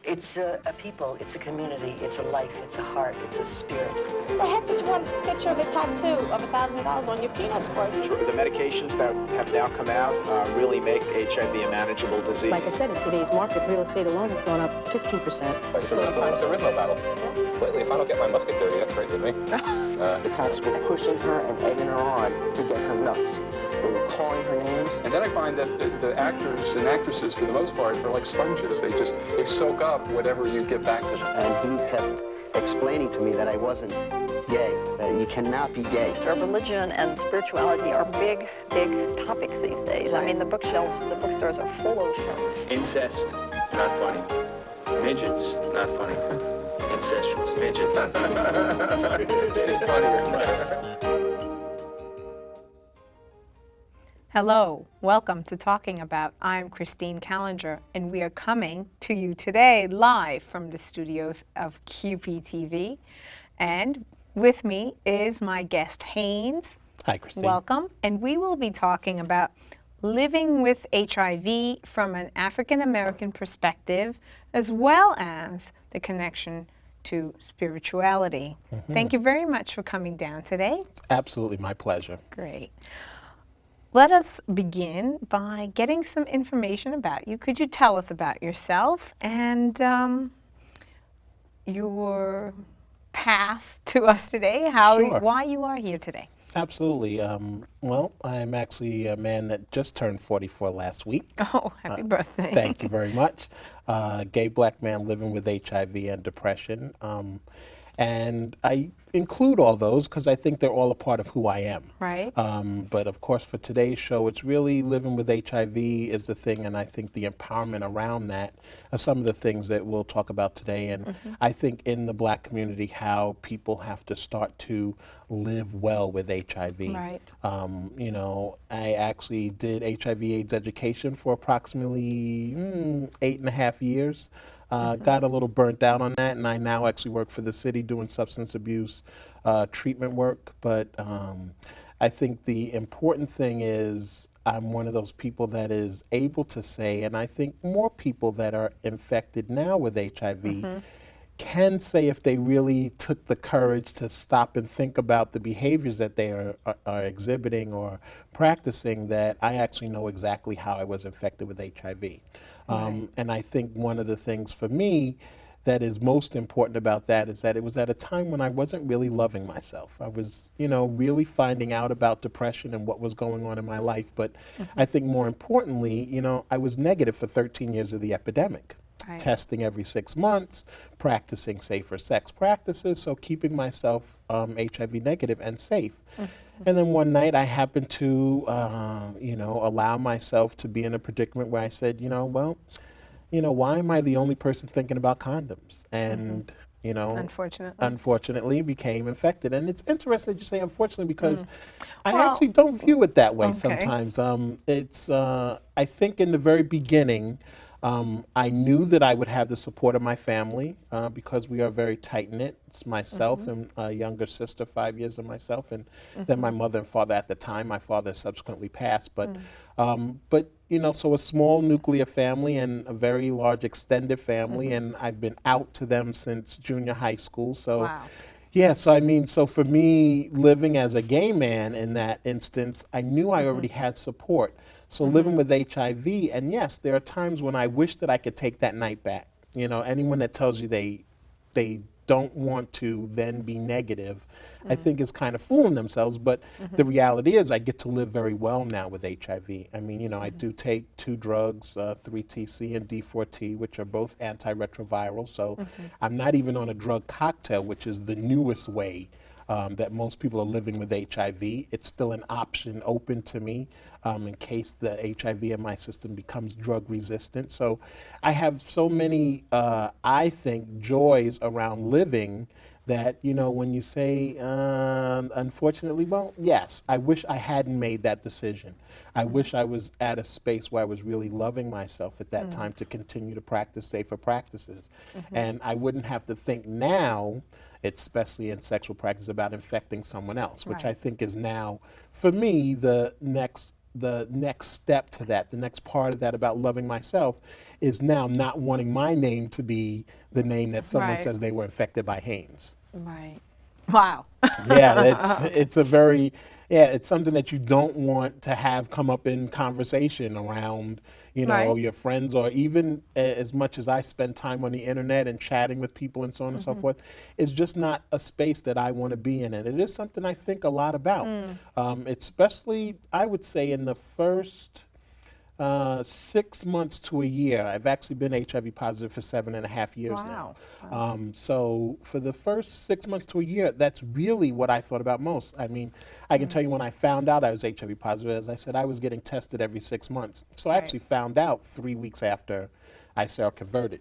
It's a people, it's a community, it's a life, it's a heart, it's a spirit. The heck would you want a picture of a tattoo of $1,000 on your penis for? The medications that have now come out really make HIV a manageable disease. Like I said, in today's market, real estate alone has gone up 15%. Right, so sometimes there is no battle. Lately, if I don't get my musket dirty, that's great with me. The cops were pushing her and egging her on to get her nuts. They were calling her names. And then I find that the actors and actresses, for the most part, are like sponges. They soak up whatever you get back to them. And he kept explaining to me that I wasn't gay, that you cannot be gay. Religion and spirituality are big, big topics these days. I mean, the bookshelves, the bookstores are full of them. Incest, not funny. Midgets, not funny. Incestuous midgets. It is funnier. Hello, welcome to Talking About. I'm Christine Callinger, and we are coming to you today live from the studios of QPTV. And with me is my guest, Haynes. Hi, Christine. Welcome. And we will be talking about living with HIV from an African-American perspective, as well as the connection to spirituality. Thank you very much for coming down today. It's absolutely my pleasure. Great. Let us begin by getting some information about you. Could you tell us about yourself and your path to us today, Sure. why you are here today? Absolutely. Well, I'm actually a man that just turned 44 last week. Oh, happy birthday. Thank you very much. Gay black man living with HIV and depression. And I include all those because I think they're all a part of who I am. Right. But of course, for today's show, it's really living with HIV is the thing, and I think the empowerment around that are some of the things that we'll talk about today. And I think in the black community, how people have to start to live well with HIV. Right. You know, I actually did HIV/AIDS education for approximately 8.5 years. Got a little burnt out on that, and I now actually work for the city doing substance abuse treatment work. But I think the important thing is I'm one of those people that is able to say, and I think more people that are infected now with HIV can say if they really took the courage to stop and think about the behaviors that they are exhibiting or practicing, that I actually know exactly how I was infected with HIV. And I think one of the things for me that is most important about that is that it was at a time when I wasn't really loving myself. I was, you know, really finding out about depression and what was going on in my life. But I think more importantly, you know, I was negative for 13 years of the epidemic. Right. Testing every 6 months, practicing safer sex practices, so keeping myself HIV negative and safe. And then one night I happened to, you know, allow myself to be in a predicament where I said, you know, well, you know, why am I the only person thinking about condoms? And, you know, unfortunately became infected. And it's interesting you say unfortunately because I actually don't view it that way sometimes. It's, I think in the very beginning, I knew that I would have the support of my family because we are very tight-knit. It's myself and a younger sister, 5 years of myself, and then my mother and father at the time. My father subsequently passed. But you know, so a small nuclear family and a very large extended family, and I've been out to them since junior high school. So. Wow. Yeah, so I mean, so for me, living as a gay man in that instance, I knew I already had support. So living with HIV, and yes, there are times when I wish that I could take that night back. You know, anyone that tells you they don't want to then be negative, I think is kind of fooling themselves. But the reality is I get to live very well now with HIV. I mean, you know, I do take 2 drugs, 3-TC and D4T, which are both antiretroviral. So I'm not even on a drug cocktail, which is the newest way that most people are living with HIV. It's still an option open to me in case the HIV in my system becomes drug resistant. So I have so many, I think, joys around living that, you know, when you say, unfortunately, well, yes, I wish I hadn't made that decision. I wish I was at a space where I was really loving myself at that time to continue to practice safer practices. And I wouldn't have to think now, especially in sexual practice, about infecting someone else, which I think is now, for me, the next the next step to that, the next part of that about loving myself is now not wanting my name to be the name that someone Right. says they were infected by Haynes. Right. Wow. Yeah, it's a very, yeah, it's something that you don't want to have come up in conversation around, you know, Right. your friends, or even as much as I spend time on the internet and chatting with people and so on and so forth, it's just not a space that I want to be in. And it is something I think a lot about, especially, I would say, in the first 6 months to a year. I've actually been HIV positive for 7.5 years Wow. now. So for the first 6 months to a year, that's really what I thought about most. I mean, I can tell you when I found out I was HIV positive, as I said, I was getting tested every 6 months. So I Right. actually found out 3 weeks after I seroconverted.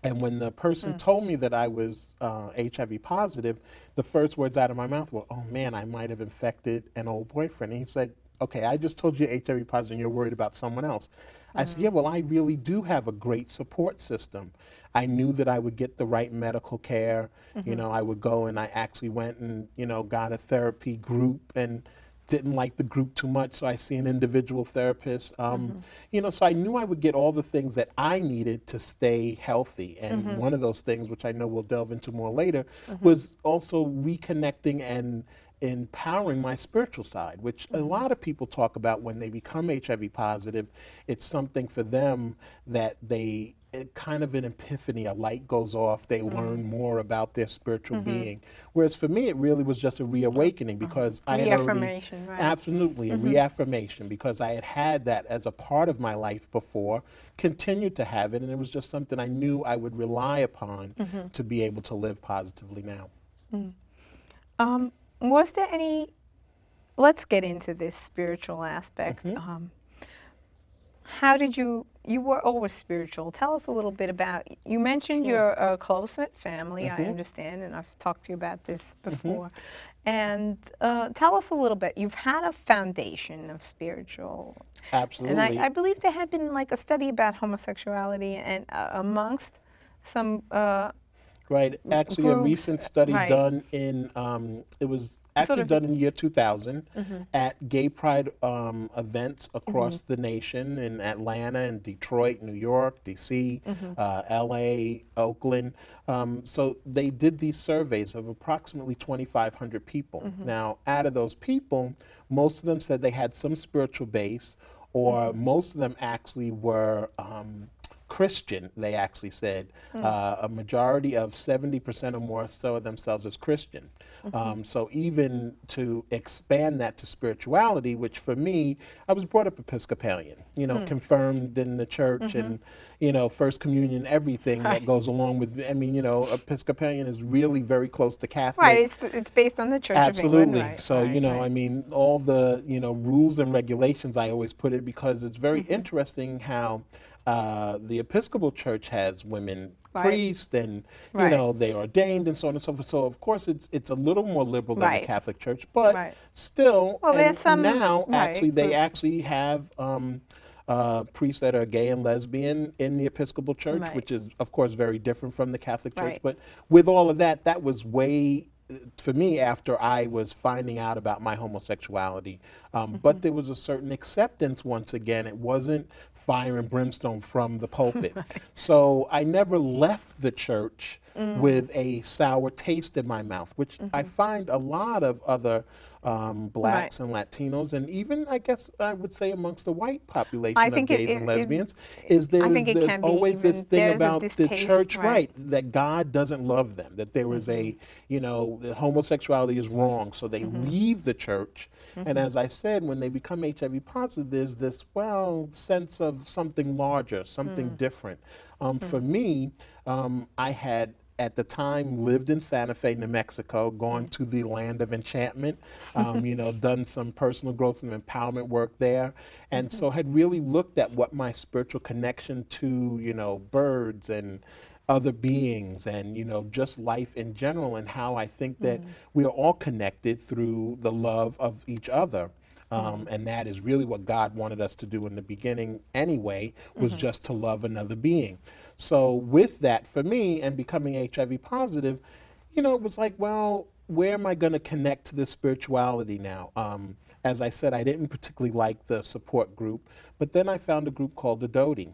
And when the person told me that I was HIV positive, the first words out of my mouth were, "Oh man, I might have infected an old boyfriend." And he said, "Okay, I just told you you're HIV positive and you're worried about someone else." I said, "Yeah, well, I really do have a great support system." I knew that I would get the right medical care. You know, I would go, and I actually went and, you know, got a therapy group and didn't like the group too much, so I see an individual therapist. You know, so I knew I would get all the things that I needed to stay healthy. And one of those things, which I know we'll delve into more later, was also reconnecting and empowering my spiritual side, which a lot of people talk about when they become HIV positive. It's something for them that kind of an epiphany, a light goes off, they learn more about their spiritual being. Whereas for me, it really was just a reawakening, because I had already, Reaffirmation, right. absolutely, a reaffirmation, because I had that as a part of my life before, continued to have it, and it was just something I knew I would rely upon to be able to live positively now. Was there any, let's get into this spiritual aspect. How did you were always spiritual. Tell us a little bit about, you mentioned you're a close-knit family, I understand, and I've talked to you about this before. And tell us a little bit, you've had a foundation of spiritual. Absolutely. And I believe there had been like a study about homosexuality and amongst some Right. Actually, a groups, recent study right. done in, it was actually done in year 2000 at gay pride events across the nation in Atlanta and Detroit, New York, DC, LA, Oakland. So they did these surveys of approximately 2,500 people. Now, out of those people, most of them said they had some spiritual base, or most of them actually were Christian, they actually said. A majority of 70% or more saw themselves as Christian. So even to expand that to spirituality, which for me, I was brought up Episcopalian, you know, confirmed in the church and, you know, First Communion, everything that goes along with, I mean, you know, Episcopalian is really very close to Catholic. Right, it's based on the Church Absolutely. of England. Right, So, right, you know, right. I mean, all the, you know, rules and regulations, I always put it, because it's very interesting how the Episcopal Church has women priests, and you know, they ordained and so on and so forth. So of course it's a little more liberal than the Catholic Church, but still, well, there's some, now actually they actually have priests that are gay and lesbian in the Episcopal Church, which is of course very different from the Catholic Church. But with all of that, that was way, for me, after I was finding out about my homosexuality. But there was a certain acceptance once again. It wasn't fire and brimstone from the pulpit. So I never left the church with a sour taste in my mouth, which I find a lot of other blacks and Latinos, and even I guess I would say amongst the white population of gays and lesbians, is there's always this thing about the church, that God doesn't love them, that there is a, you know, that homosexuality is wrong, so they leave the church. And as I said, when they become HIV positive, there's this, well, sense of something larger, something different. For me, I had, at the time, lived in Santa Fe, New Mexico, gone to the land of enchantment, you know, done some personal growth and empowerment work there. And so had really looked at what my spiritual connection to, you know, birds and other beings and, you know, just life in general, and how I think that we are all connected through the love of each other. And that is really what God wanted us to do in the beginning anyway, was just to love another being. So with that, for me, and becoming HIV positive, you know, it was like, well, where am I going to connect to this spirituality now? As I said, I didn't particularly like the support group, but then I found a group called Adoti,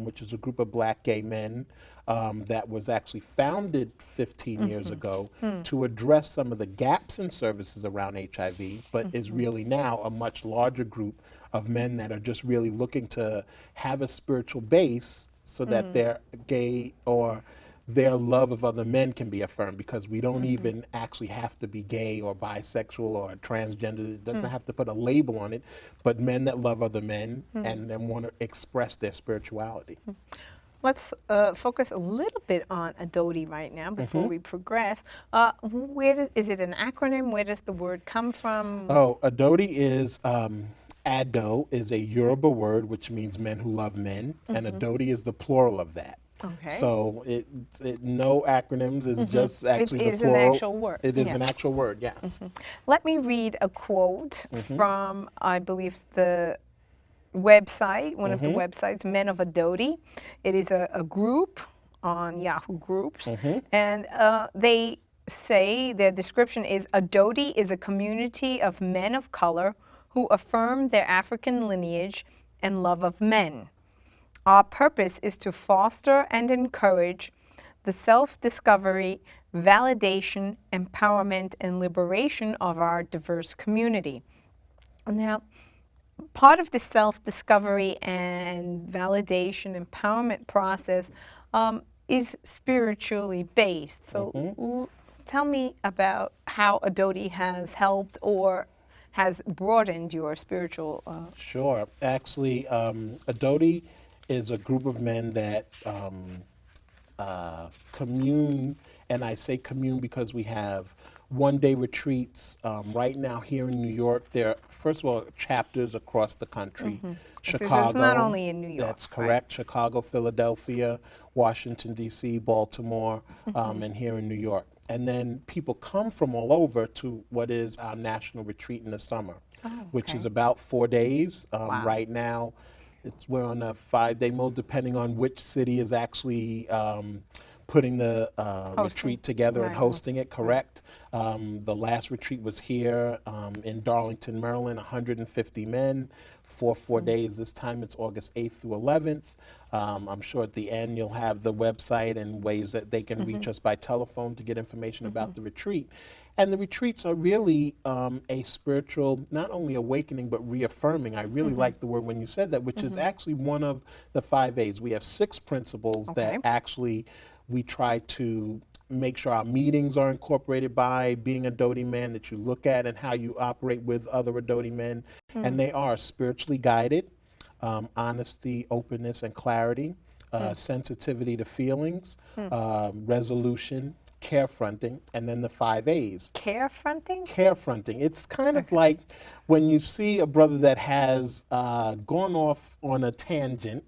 which is a group of black gay men that was actually founded 15 years ago to address some of the gaps in services around HIV, but is really now a much larger group of men that are just really looking to have a spiritual base so that their gay or their love of other men can be affirmed, because we don't even actually have to be gay or bisexual or transgender. It doesn't have to put a label on it, but men that love other men and then want to express their spirituality. Let's focus a little bit on Adoti right now before we progress. Is it an acronym? Where does the word come from? Oh, Adoti is, Ado is a Yoruba word which means men who love men, and Adoti is the plural of that. Okay. So no acronyms, it's just actually It the is plural. an actual word. It is an actual word, yes. Let me read a quote from, I believe, the website, one of the websites, Men of Adoti. It is a group on Yahoo Groups, and they say, their description is, Adoti is a community of men of color who affirm their African lineage and love of men. Our purpose is to foster and encourage the self-discovery, validation, empowerment, and liberation of our diverse community. Now, part of the self-discovery and validation, empowerment process is spiritually based. So tell me about how Adoti has helped or has broadened your spiritual... Sure. Actually, Adoti is a group of men that commune, and I say commune because we have one-day retreats. Right now here in New York, there are, first of all, chapters across the country. Chicago. So it's not only in New York. That's correct. Right. Chicago, Philadelphia, Washington, D.C., Baltimore, and here in New York. And then people come from all over to what is our national retreat in the summer, which is about 4 days. Right now, we're on a 5-day mode, depending on which city is actually putting the retreat together and hosting it, correct? The last retreat was here in Darlington, Maryland, 150 men for 4 days. This time it's August 8th through 11th. I'm sure at the end you'll have the website and ways that they can reach us by telephone to get information about the retreat. And the retreats are really a spiritual, not only awakening, but reaffirming. I really like the word when you said that, which is actually one of the 5 A's. We have 6 principles that actually we try to make sure our meetings are incorporated by being a Adoti man, that you look at and how you operate with other Adoti men. And they are spiritually guided, honesty, openness, and clarity, sensitivity to feelings, resolution, carefronting, and then the 5 A's. Carefronting? Carefronting. It's kind of like when you see a brother that has gone off on a tangent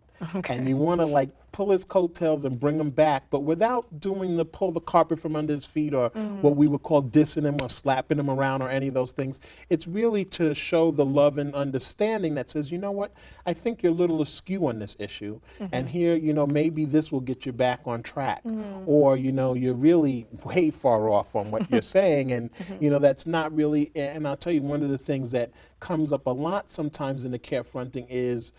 and you want to like pull his coattails and bring him back, but without doing the pull the carpet from under his feet or what we would call dissing him or slapping him around or any of those things. It's really to show the love and understanding that says, you know what, I think you're a little askew on this issue, and here, you know, maybe this will get you back on track, or, you know, you're really way far off on what you're saying, and, you know, that's not really, and I'll tell you, one of the things that comes up a lot sometimes in the carefronting is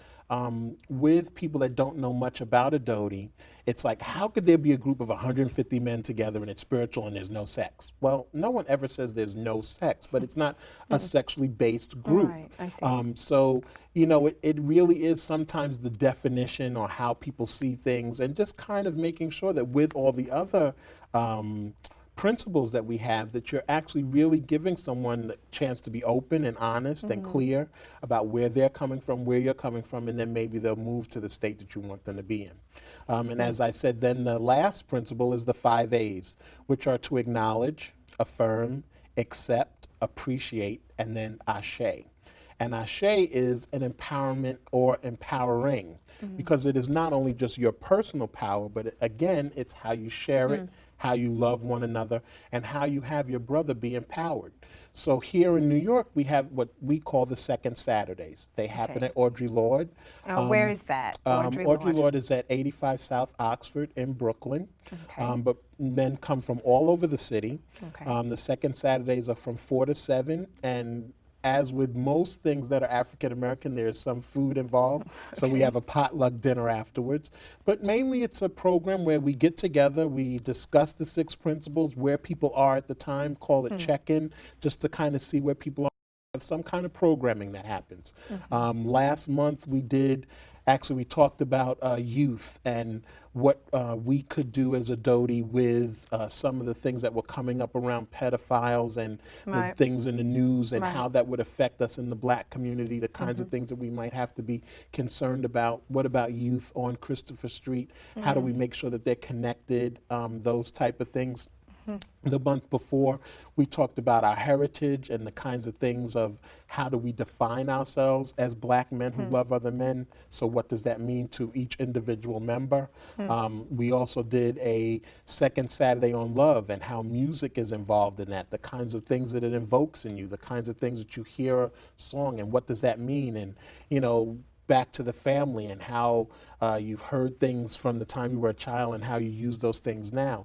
with people that don't know much about Adoti, it's like, how could there be a group of 150 men together and it's spiritual and there's no sex? Well, no one ever says there's no sex, but it's not a sexually based group. Right, I see. So, you know, it really is sometimes the definition or how people see things, and just kind of making sure that with all the other principles that we have, that you're actually really giving someone the chance to be open and honest and clear about where they're coming from, where you're coming from, and then maybe they'll move to the state that you want them to be in. And as I said, then the last principle is the 5 A's, which are to acknowledge, affirm, accept, appreciate, and then ashe. And ashe is an empowerment or empowering, because it is not only just your personal power, but again, it's how you share it, how you love one another, and how you have your brother be empowered. So here in New York, we have what we call the Second Saturdays. They happen at Audre Lorde. Where is that? Audre Lorde is at 85 South Oxford in Brooklyn. But men come from all over the city. The Second Saturdays are from 4 to 7, and as with most things that are African American, there's some food involved. So we have a potluck dinner afterwards. But mainly it's a program where we get together, we discuss the 6 principles, where people are at the time, call it check-in, just to kind of see where people are. Some kind of programming that happens. Last month we talked about youth and what we could do as a Doty with some of the things that were coming up around pedophiles and the things in the news, and how that would affect us in the Black community, the kinds of things that we might have to be concerned about. What about youth on Christopher Street? How do we make sure that they're connected? Those type of things. The month before, we talked about our heritage and the kinds of things of how do we define ourselves as Black men who love other men. So what does that mean to each individual member? We also did a Second Saturday on love and how music is involved in that, the kinds of things that it invokes in you, the kinds of things that you hear a song, and what does that mean? And, you know, back to the family and how you've heard things from the time you were a child and how you use those things now.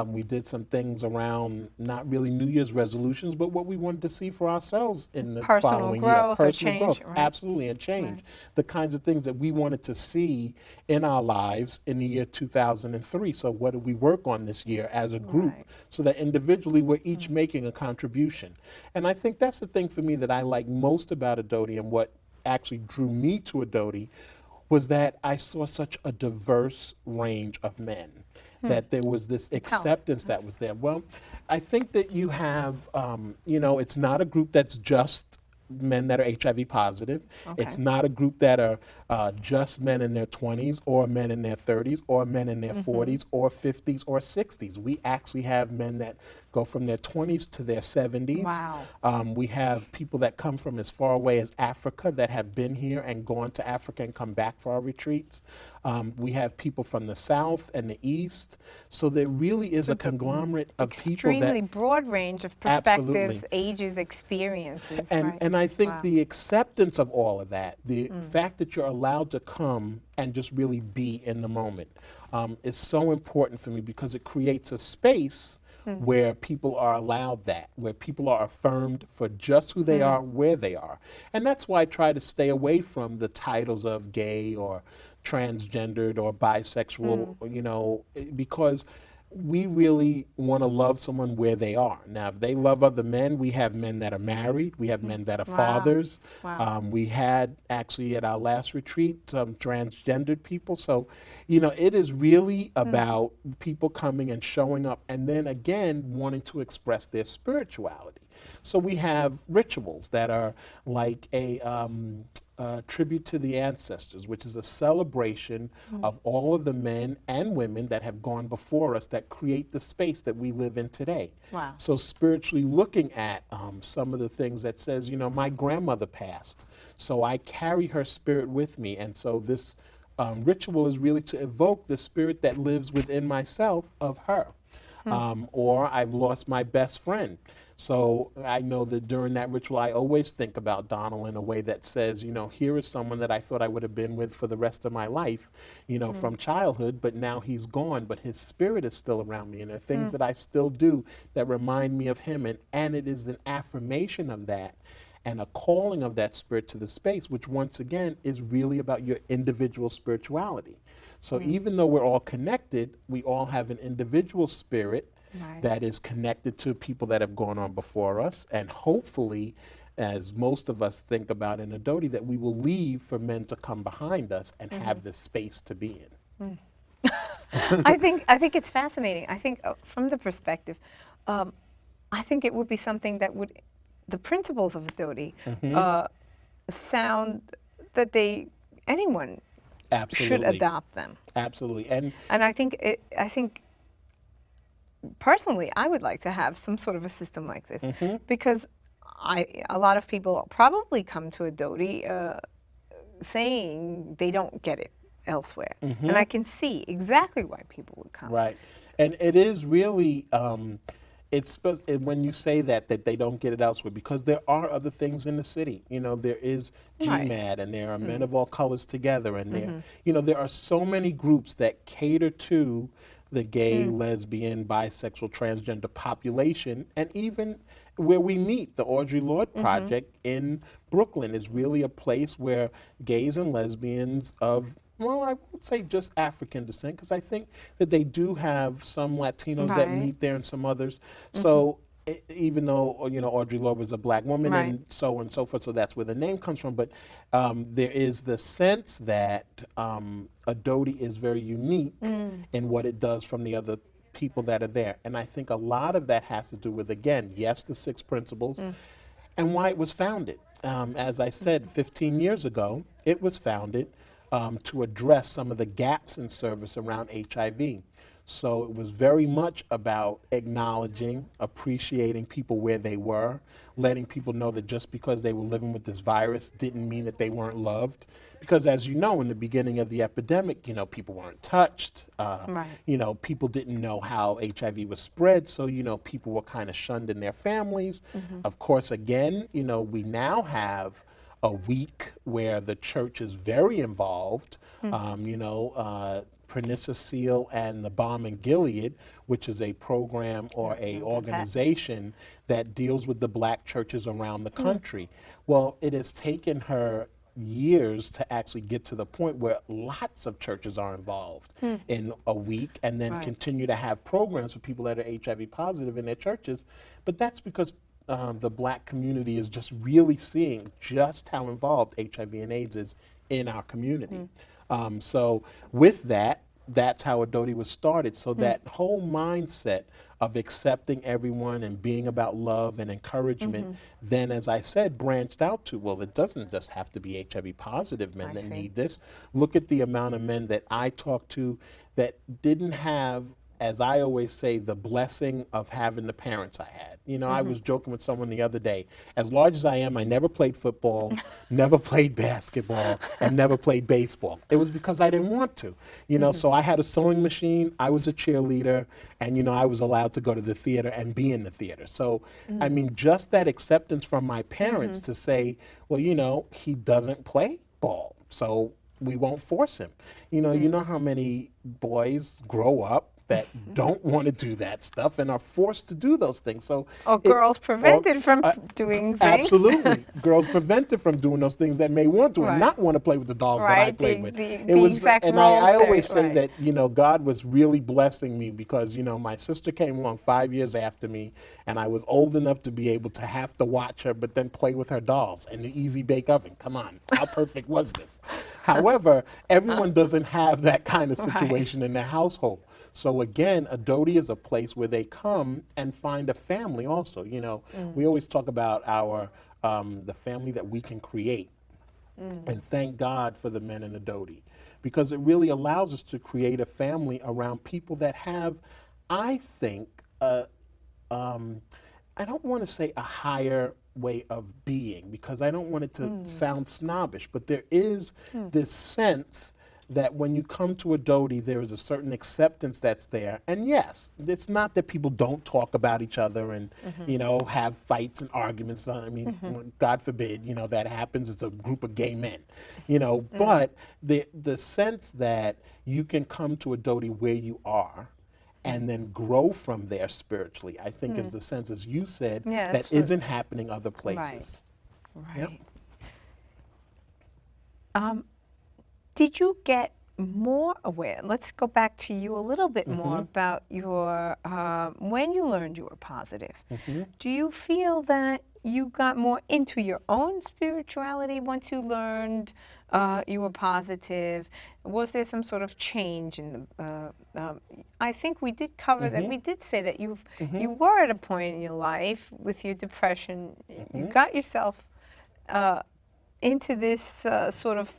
We did some things around not really New Year's resolutions, but what we wanted to see for ourselves in the following year. Personal growth, absolutely, and change. The kinds of things that we wanted to see in our lives in the year 2003. So what did we work on this year as a group so that individually we're each making a contribution? And I think that's the thing for me that I like most about a Doty, and what actually drew me to a Doty was that I saw such a diverse range of men, that there was this acceptance that was there. Well, I think that you have, you know, it's not a group that's just men that are HIV positive. It's not a group that are just men in their 20s or men in their 30s or men in their 40s or 50s or 60s. We actually have men that go from their 20s to their 70s. We have people that come from as far away as Africa that have been here and gone to Africa and come back for our retreats. We have people from the South and the East. So there really is a conglomerate of people that... Extremely broad range of perspectives, ages, experiences. And I think the acceptance of all of that, the fact that you're allowed to come and just really be in the moment is so important for me, because it creates a space where people are allowed that, where people are affirmed for just who they are, where they are. And that's why I try to stay away from the titles of gay or transgendered or bisexual, you know, because we really want to love someone where they are. Now, if they love other men, we have men that are married, we have men that are fathers. We had actually at our last retreat some transgendered people. So, you know, it is really about people coming and showing up, and then again wanting to express their spirituality. So we have rituals that are like a tribute to the ancestors, which is a celebration of all of the men and women that have gone before us that create the space that we live in today. So spiritually looking at some of the things that says, you know, my grandmother passed, so I carry her spirit with me, and so this ritual is really to evoke the spirit that lives within myself of her. Or I've lost my best friend. So I know that during that ritual, I always think about Donald in a way that says, you know, here is someone that I thought I would have been with for the rest of my life, you know, from childhood, but now he's gone, but his spirit is still around me. And there are things that I still do that remind me of him. And it is an affirmation of that and a calling of that spirit to the space, which once again is really about your individual spirituality. So even though we're all connected, we all have an individual spirit that is connected to people that have gone on before us, and hopefully, as most of us think about in a Doty, that we will leave for men to come behind us and have the space to be in. I think it's fascinating. I think from the perspective, I think it would be something that would, the principles of a Doty sound that anyone should adopt them. Absolutely. And I think personally, I would like to have some sort of a system like this, because a lot of people probably come to Adoti saying they don't get it elsewhere. And I can see exactly why people would come. Right. And it is really, when you say that they don't get it elsewhere, because there are other things in the city. You know, there is GMAD, and there are Men of All Colors Together, and there, you know, there are so many groups that cater to the gay, lesbian, bisexual, transgender population, and even where we meet, the Audre Lorde Project in Brooklyn is really a place where gays and lesbians of, well, I would say just African descent, because I think that they do have some Latinos that meet there and some others. So even though, you know, Audre Lorde was a black woman and so on and so forth, so that's where the name comes from. But there is the sense that Adoti is very unique in what it does from the other people that are there. And I think a lot of that has to do with, again, yes, the 6 principles and why it was founded. As I said, 15 years ago, it was founded to address some of the gaps in service around HIV. So it was very much about acknowledging, appreciating people where they were, letting people know that just because they were living with this virus didn't mean that they weren't loved. Because as you know, in the beginning of the epidemic, you know, people weren't touched. You know, people didn't know how HIV was spread, so, you know, people were kind of shunned in their families. Of course, again, you know, we now have a week where the church is very involved. You know, Pernissa Seal and the Balm in Gilead, which is a program or a organization that deals with the black churches around the country. Well, it has taken her years to actually get to the point where lots of churches are involved in a week, and then continue to have programs for people that are HIV positive in their churches. But that's because the black community is just really seeing just how involved HIV and AIDS is in our community. So with that, that's how Adoti was started. So that whole mindset of accepting everyone and being about love and encouragement, then, as I said, branched out to, well, it doesn't just have to be HIV positive men that need this. Look at the amount of men that I talked to that didn't have, as I always say, the blessing of having the parents I had. You know, I was joking with someone the other day. As large as I am, I never played football, never played basketball, and never played baseball. It was because I didn't want to. You know, so I had a sewing machine, I was a cheerleader, and, you know, I was allowed to go to the theater and be in the theater. So, I mean, just that acceptance from my parents to say, well, you know, he doesn't play ball, so we won't force him. You know how many boys grow up that don't want to do that stuff and are forced to do those things. So, or girls prevented from doing things. Absolutely. Girls prevented from doing those things that may want to and not want to play with the dolls that I played with. And I always say that, you know, God was really blessing me because, you know, my sister came along 5 years after me, and I was old enough to be able to have to watch her, but then play with her dolls in the Easy Bake Oven. Come on, how perfect was this? However, everyone doesn't have that kind of situation in their household. So again, Adoti is a place where they come and find a family also. You know, we always talk about our the family that we can create. And thank God for the men in Adoti, because it really allows us to create a family around people that have, I think, I don't want to say a higher way of being, because I don't want it to sound snobbish, but there is this sense that when you come to Adoti, there is a certain acceptance that's there. And yes, it's not that people don't talk about each other and, you know, have fights and arguments. I mean, God forbid, you know, that happens. It's a group of gay men, you know, but the sense that you can come to Adoti where you are and then grow from there spiritually, I think is the sense, as you said, that isn't happening other places. Right. Did you get more aware? Let's go back to you a little bit more about your, when you learned you were positive. Do you feel that you got more into your own spirituality once you learned you were positive? Was there some sort of change in the, I think we did cover that, we did say that you were at a point in your life with your depression, you got yourself into this sort of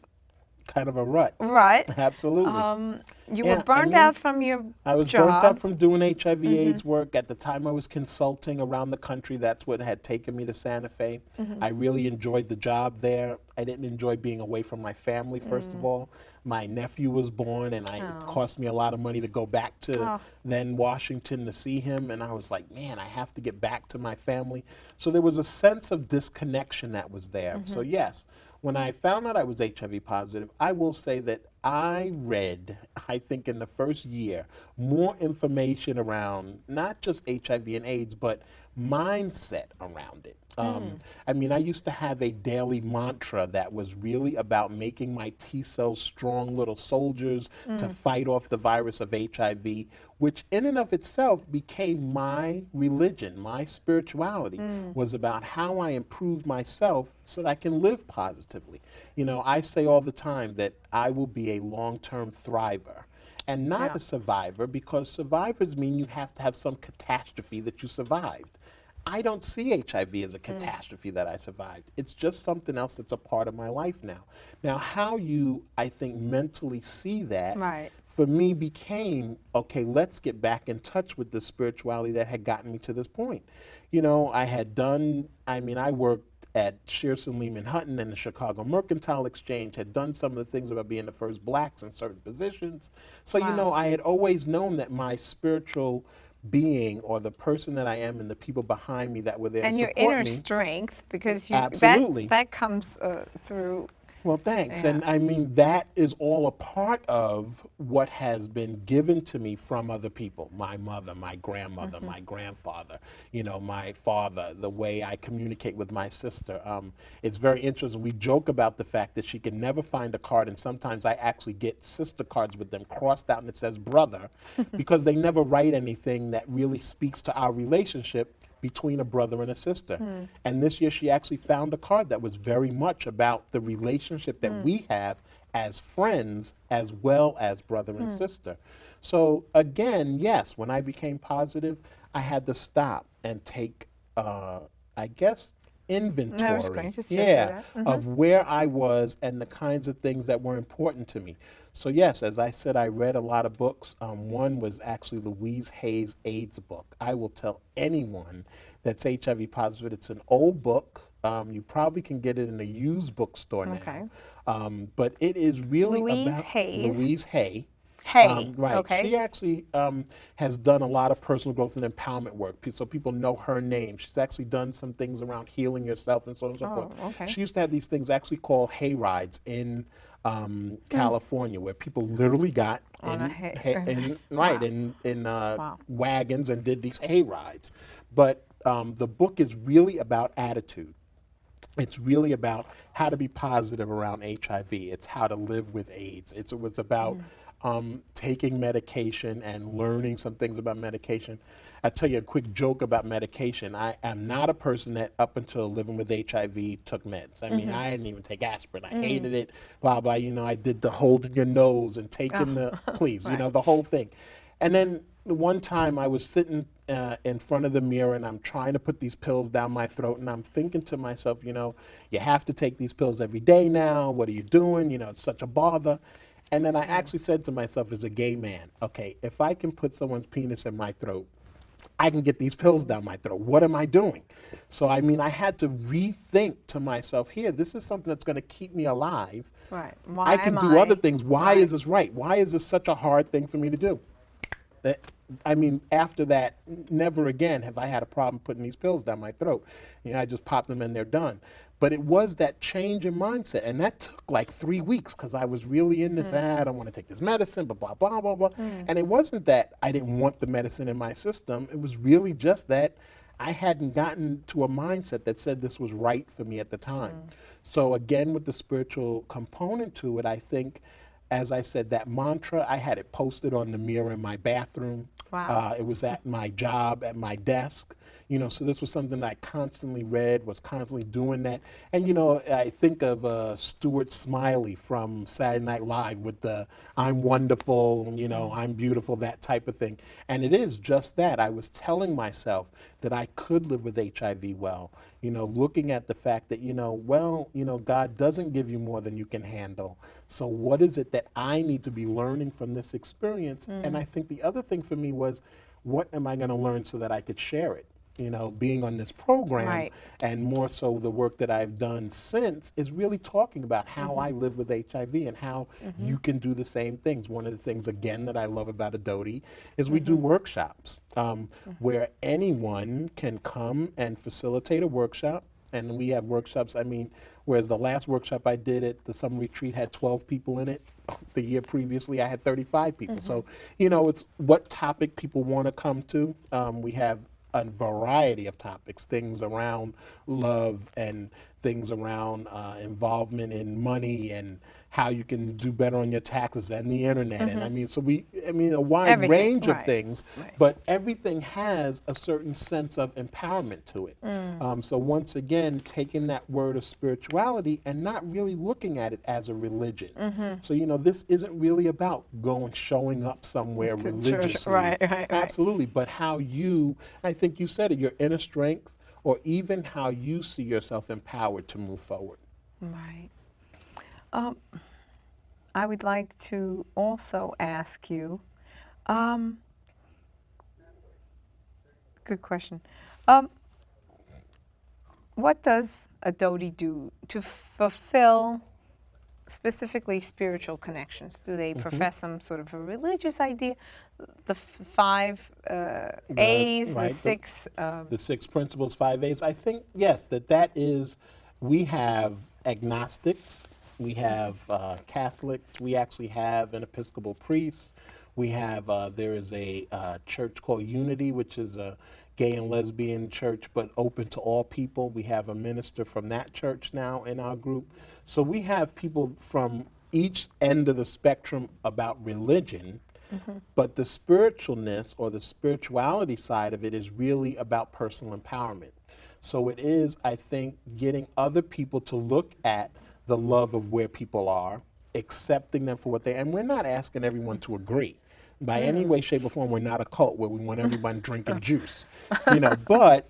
kind of a rut. Right. Absolutely. You Yeah, were burned out from your I was job. burnt out from doing HIV/AIDS work. At the time, I was consulting around the country. That's what had taken me to Santa Fe. I really enjoyed the job there. I didn't enjoy being away from my family, first of all. My nephew was born, and it cost me a lot of money to go back to then Washington to see him. And I was like, man, I have to get back to my family. So there was a sense of disconnection that was there. So yes, when I found out I was HIV positive, I will say that I read, I think in the first year, more information around not just HIV and AIDS, but mindset around it. I mean, I used to have a daily mantra that was really about making my T cells strong little soldiers to fight off the virus of HIV, which in and of itself became my religion, my spirituality, was about how I improve myself so that I can live positively. You know, I say all the time that I will be a long-term thriver and not a survivor, because survivors mean you have to have some catastrophe that you survived. I don't see HIV as a catastrophe that I survived. It's just something else that's a part of my life now. Now, how you, I think, mentally see that, for me became, okay, let's get back in touch with the spirituality that had gotten me to this point. You know, I had done, I mean, I worked at Shearson, Lehman Hutton and the Chicago Mercantile Exchange, had done some of the things about being the first blacks in certain positions. So, you know, I had always known that my spiritual being, or the person that I am, and the people behind me that were there to support me. And your inner strength, because you, that comes through. Well, thanks. And I mean, that is all a part of what has been given to me from other people. My mother, my grandmother, my grandfather, you know, my father, the way I communicate with my sister. It's very interesting. We joke about the fact that she can never find a card, and sometimes I actually get sister cards with them crossed out and it says brother, because they never write anything that really speaks to our relationship between a brother and a sister. And this year she actually found a card that was very much about the relationship that we have as friends as well as brother and sister. So again, yes, when I became positive, I had to stop and take, I guess, inventory, I was going to say that. of where I was and the kinds of things that were important to me. So yes, as I said, I read a lot of books. One was actually Louise Hay's AIDS book. I will tell anyone that's HIV positive, it's an old book. You probably can get it in a used bookstore now. But it is really about Louise Hay. Right. Okay. She actually has done a lot of personal growth and empowerment work, so people know her name. She's actually done some things around healing yourself and so on and so forth. Okay. She used to have these things actually called hay rides in California, where people literally got in wagons and did these hay rides. But the book is really about attitude. It's really about how to be positive around HIV. It's how to live with AIDS. It was about taking medication and learning some things about medication. I'll tell you a quick joke about medication. I am not a person that up until living with HIV took meds. I mean, I didn't even take aspirin. I hated it, blah, blah. You know, I did the holding your nose and taking the, you know, the whole thing. And then one time I was sitting in front of the mirror and I'm trying to put these pills down my throat, and I'm thinking to myself, you know, you have to take these pills every day now. What are you doing? You know, it's such a bother. And then I actually said to myself as a gay man, okay, if I can put someone's penis in my throat, I can get these pills down my throat. What am I doing? So, I mean, I had to rethink to myself, here, this is something that's going to keep me alive. Why I can do other things. Why is this right? Why is this such a hard thing for me to do? I mean, after that, never again have I had a problem putting these pills down my throat. You know, I just pop them and they're done. But it was that change in mindset, and that took like 3 weeks, because I was really in this, I don't want to take this medicine, but blah, blah, blah, blah. And it wasn't that I didn't want the medicine in my system. It was really just that I hadn't gotten to a mindset that said this was right for me at the time. So again, with the spiritual component to it, I think, as I said, that mantra, I had it posted on the mirror in my bathroom. It was at my job, at my desk. You know, so this was something that I constantly read, was constantly doing that. And, you know, I think of Stuart Smiley from Saturday Night Live with the I'm wonderful, you know, I'm beautiful, that type of thing. And it is just that. I was telling myself that I could live with HIV well. You looking at the fact that, God doesn't give you more than you can handle. So what is it that I need to be learning from this experience? And I think the other thing for me was, what am I going to learn so that I could share it? Being on this program, Right. and more so the work that I've done since is really talking about how I live with HIV and how you can do the same things. One of the things, again, that I love about Adoti is we do workshops where anyone can come and facilitate a workshop. And we have workshops, whereas the last workshop I did at the summer retreat had 12 people in it. The year previously, I had 35 people. So, it's what topic people want to come to. We have a variety of topics, things around love and things around involvement in money and how you can do better on your taxes and the internet. And a wide Everything, range of right. things, Right. but everything has a certain sense of empowerment to it. So once again, taking that word of spirituality and not really looking at it as a religion. So, this isn't really about showing up somewhere To church, religiously. right. Absolutely, but how I think you said it, your inner strength, or even how you see yourself empowered to move forward. Right. I would like to also ask you, good question. What does Adoti do to fulfill specifically spiritual connections? Do they profess some sort of a religious idea? The five A's, right, the six. The 6 principles, 5 A's. I think, yes, that is, we have agnostics, we have Catholics, we actually have an Episcopal priest, we have, there is a church called Unity, which is a gay and lesbian church, but open to all people. We have a minister from that church now in our group. So we have people from each end of the spectrum about religion, but the spiritualness or the spirituality side of it is really about personal empowerment. So it is, I think, getting other people to look at the love of where people are, accepting them for what they, and we're not asking everyone to agree. By any way, shape, or form, we're not a cult where we want everyone drinking juice, but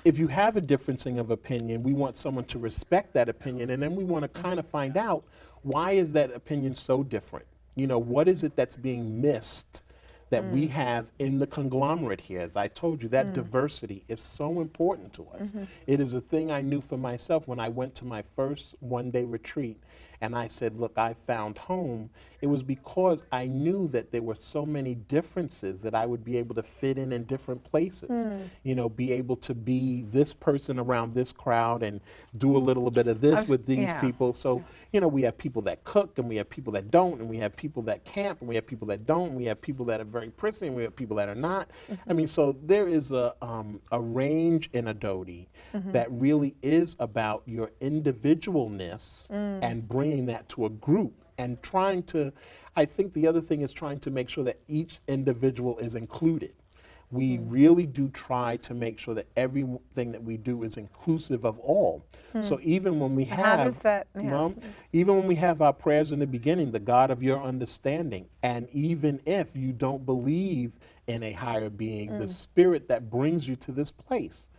if you have a differencing of opinion, we want someone to respect that opinion, and then we want to kind of find out, why is that opinion so different? What is it that's being missed that we have in the conglomerate here? As I told you, that diversity is so important to us. It is a thing I knew for myself when I went to my first one-day retreat, and I said, look, I found home. It was because I knew that there were so many differences that I would be able to fit in different places. Be able to be this person around this crowd and do a little bit of this with these people. So, we have people that cook, and we have people that don't, and we have people that camp, and we have people that don't, and we have people that are very prissy, and we have people that are not. So there is a range in Adoti that really is about your individualness and bringing that to a group and trying to, I think the other thing is trying to make sure that each individual is included. We really do try to make sure that everything that we do is inclusive of all. So even when we have, How does that, even when we have our prayers in the beginning, the God of your understanding, and even if you don't believe in a higher being, the spirit that brings you to this place,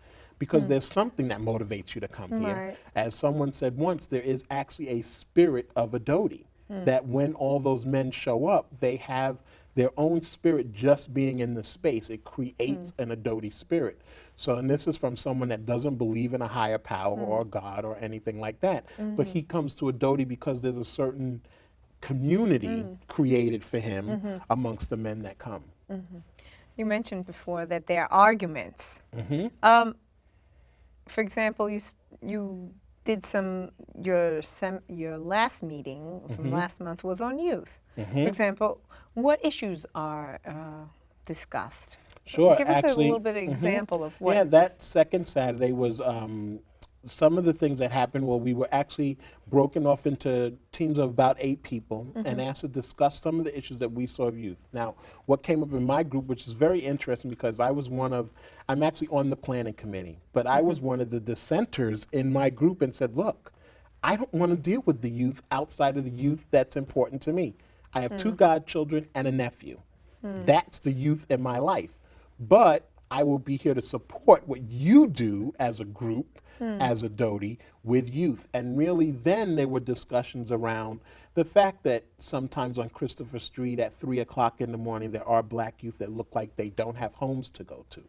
because there's something that motivates you to come here. As someone said once, there is actually a spirit of Adoti, that when all those men show up, they have their own spirit just being in the space. It creates an Adoti spirit. So, and this is from someone that doesn't believe in a higher power or God or anything like that. But he comes to Adoti because there's a certain community created for him amongst the men that come. You mentioned before that there are arguments. For example, you did your last meeting from last month was on youth. For example, what issues are discussed? Sure. Give us actually, a little bit of example of what. Yeah, that second Saturday was some of the things that happened. Well, we were actually broken off into teams of about 8 people and asked to discuss some of the issues that we saw of youth. Now, what came up in my group, which is very interesting because I'm actually on the planning committee, but I was one of the dissenters in my group and said, look, I don't want to deal with the youth outside of the youth that's important to me. I have 2 godchildren and a nephew. That's the youth in my life. But I will be here to support what you do as a group, as a Doty, with youth. And really then there were discussions around the fact that sometimes on Christopher Street at 3 o'clock in the morning, there are black youth that look like they don't have homes to go to.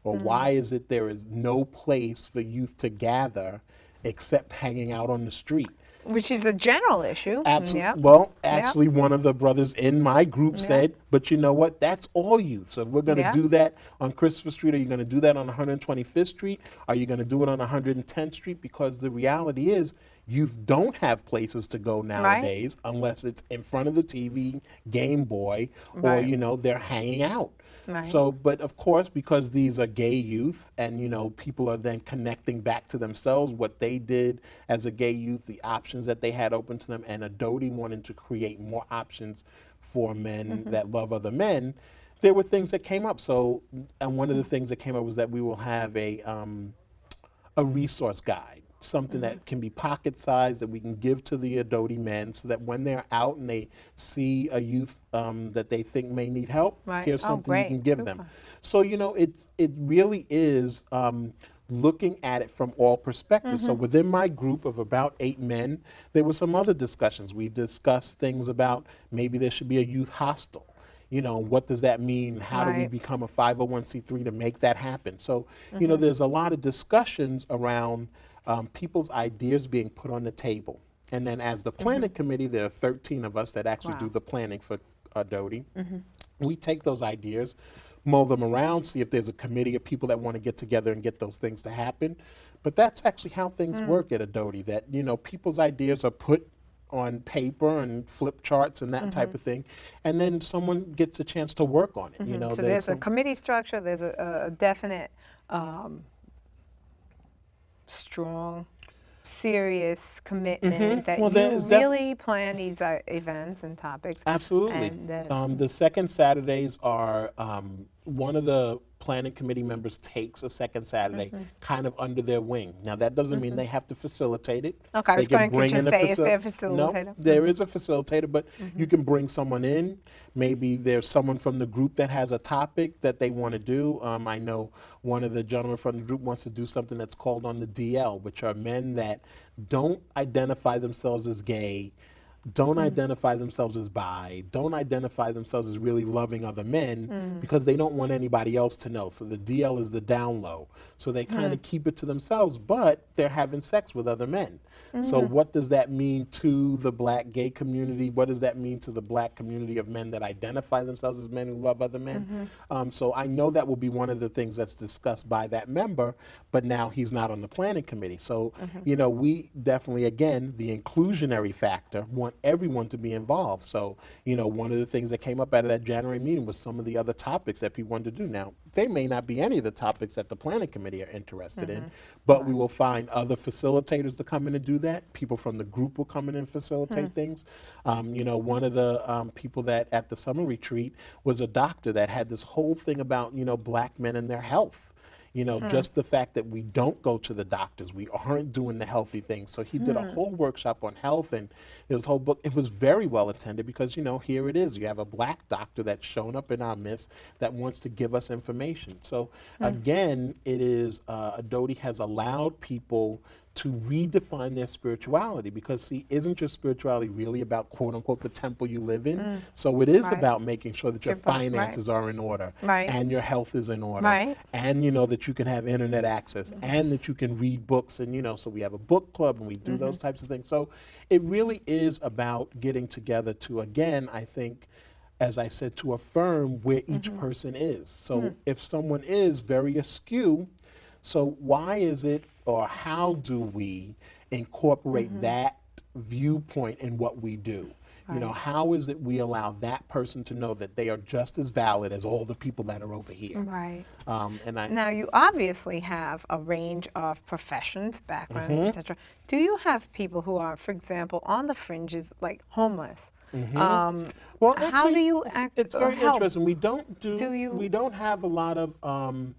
Or why is it there is no place for youth to gather except hanging out on the street? Which is a general issue. Absolutely. Yep. Well, actually, one of the brothers in my group said, but you know what? That's all youth. So if we're going to do that on Christopher Street, are you going to do that on 125th Street? Are you going to do it on 110th Street? Because the reality is, youth don't have places to go nowadays unless it's in front of the TV, Game Boy, or, you know, they're hanging out. Right. So, but of course, because these are gay youth and, you know, people are then connecting back to themselves, what they did as a gay youth, the options that they had open to them, and a Doty wanted to create more options for men that love other men, there were things that came up. So, and one of the things that came up was that we will have a resource guide. Something that can be pocket sized that we can give to the Doty men so that when they're out and they see a youth that they think may need help, here's something you can give them. So, you know, it really is looking at it from all perspectives. So within my group of about 8 men, there were some other discussions. We discussed things about maybe there should be a youth hostel. You know, what does that mean? How do we become a 501c3 to make that happen? So, you know, there's a lot of discussions around people's ideas being put on the table. And then as the planning committee, there are 13 of us that actually do the planning for Doty. We take those ideas, mull them around, see if there's a committee of people that want to get together and get those things to happen. But that's actually how things work at a Doty, that, you know, people's ideas are put on paper and flip charts and that type of thing, and then someone gets a chance to work on it. You know, so there's a committee structure, there's a definite strong, serious commitment that you really plan these events and topics. Absolutely. And the second Saturdays are one of the planning committee members takes a second Saturday kind of under their wing. Now that doesn't mean they have to facilitate it. Okay, I was going to just say, is there a facilitator? No, there is a facilitator, but you can bring someone in. Maybe there's someone from the group that has a topic that they want to do. I know one of the gentlemen from the group wants to do something that's called on the DL, which are men that don't identify themselves as gay, don't identify themselves as bi, don't identify themselves as really loving other men because they don't want anybody else to know. So the DL is the down low. So they kind of keep it to themselves, but they're having sex with other men. So what does that mean to the black gay community? What does that mean to the black community of men that identify themselves as men who love other men? So I know that will be one of the things that's discussed by that member, but now he's not on the planning committee. So, you know, we definitely, again, the inclusionary factor, want everyone to be involved. So, you know, one of the things that came up out of that January meeting was some of the other topics that people wanted to do. Now, they may not be any of the topics that the planning committee are interested in, but we will find other facilitators to come in and do that. People from the group will come in and facilitate things. You know, one of the people that at the summer retreat was a doctor that had this whole thing about, you know, black men and their health. You know, just the fact that we don't go to the doctors, we aren't doing the healthy things. So he did a whole workshop on health, and there was a whole book. It was very well attended because, you know, here it is. You have a black doctor that's shown up in our midst that wants to give us information. So again, it is, Doty has allowed people to redefine their spirituality because, see, isn't your spirituality really about, quote unquote, the temple you live in? So it is about making sure that your finances are in order and your health is in order and, you know, that you can have internet access and that you can read books, and, you know, so we have a book club and we do those types of things. So it really is about getting together to, again, I think, as I said, to affirm where each person is. So if someone is very askew, so why is it, or how do we incorporate that viewpoint in what we do? You know, how is it we allow that person to know that they are just as valid as all the people that are over here? Now, you obviously have a range of professions, backgrounds, etc. Do you have people who are, for example, on the fringes, like homeless? Well, actually, how do you act? It's very interesting. We don't have a lot of.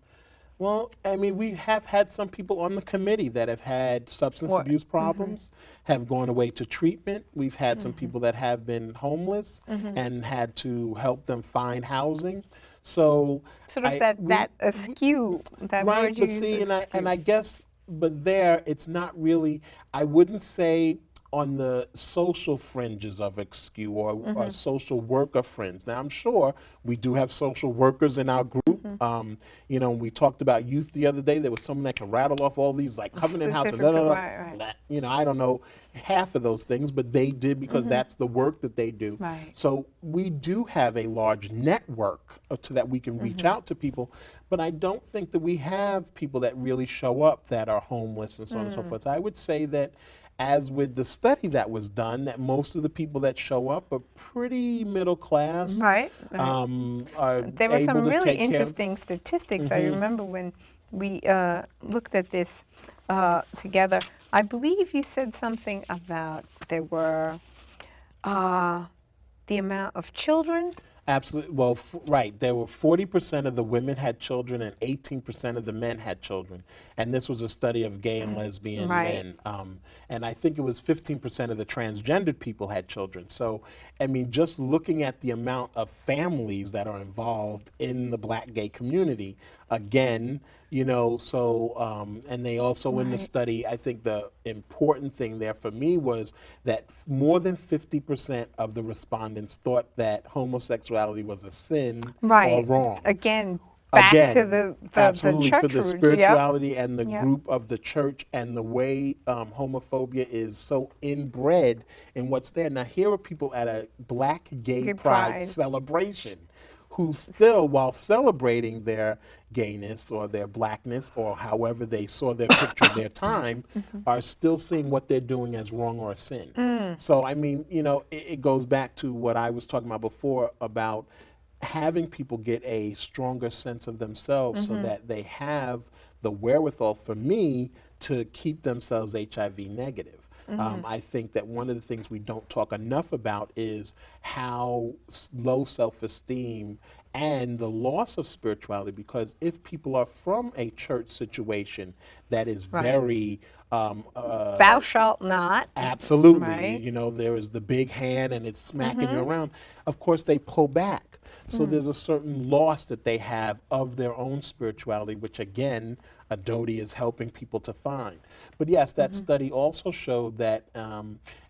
Well, I mean, we have had some people on the committee that have had substance abuse problems, have gone away to treatment. We've had some people that have been homeless and had to help them find housing. So Sort of that askew, that right, word you but use, see, and askew. I guess, but there, it's not really. I wouldn't say on the social fringes of askew or social worker fringe. Now, I'm sure we do have social workers in our group. You know, we talked about youth the other day. There was someone that could rattle off all these like Covenant House and Statistics, right. you know, I don't know half of those things, but they did because that's the work that they do. Right. So we do have a large network to that we can reach out to people, but I don't think that we have people that really show up that are homeless and so on and so forth. I would say that as with the study that was done, that most of the people that show up are pretty middle class. Right. Are There were able some to really take care of- interesting statistics. I remember when we looked at this together. I believe you said something about there were the amount of children. Absolutely. Well, right. There were 40% of the women had children and 18% of the men had children. And this was a study of gay and lesbian men. And I think it was 15% of the transgendered people had children. So, I mean, just looking at the amount of families that are involved in the black gay community, again, you know, so, and they also in the study, I think the important thing there for me was that more than 50% of the respondents thought that homosexuality was a sin or wrong. Again, back to the absolutely, church for the roots. spirituality and the group of the church and the way homophobia is so inbred in what's there. Now, here are people at a black gay pride celebration who still, while celebrating their gayness or their blackness or however they saw their picture of their time, are still seeing what they're doing as wrong or a sin. So, I mean, you know, it goes back to what I was talking about before about having people get a stronger sense of themselves so that they have the wherewithal, for me, to keep themselves HIV negative. I think that one of the things we don't talk enough about is how low self-esteem and the loss of spirituality, because if people are from a church situation that is very thou shalt not. Absolutely. You know, there is the big hand and it's smacking you around. Of course, they pull back. So there's a certain loss that they have of their own spirituality, which again, Adoti is helping people to find. But yes, that study also showed that,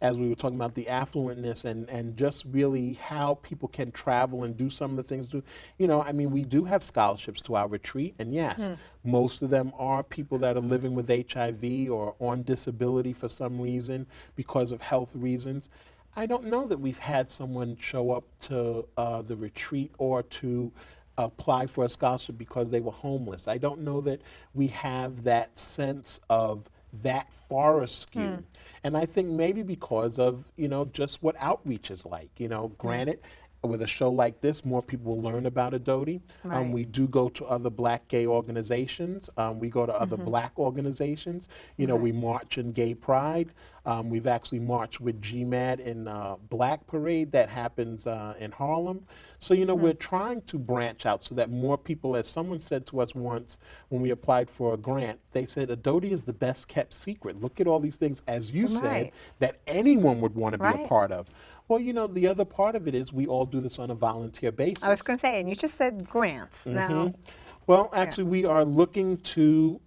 as we were talking about the affluentness and just really how people can travel and do some of the things. You know, I mean, we do have scholarships to our retreat, and yes, most of them are people that are living with HIV or on disability for some reason because of health reasons. I don't know that we've had someone show up to the retreat or to apply for a scholarship because they were homeless. I don't know that we have that sense of that far askew. And I think maybe because of, you know, just what outreach is like. You know, granted, with a show like this, more people will learn about Adoti. We do go to other black gay organizations. We go to other black organizations. You know, we march in Gay Pride. We've actually marched with GMAD in Black Parade that happens in Harlem. So, you know, we're trying to branch out so that more people, as someone said to us once when we applied for a grant, they said, Adoti is the best kept secret. Look at all these things, as you said, that anyone would want to be a part of. Well, you know, the other part of it is we all do this on a volunteer basis. I was going to say, and you just said grants. Now, well, actually, we are looking to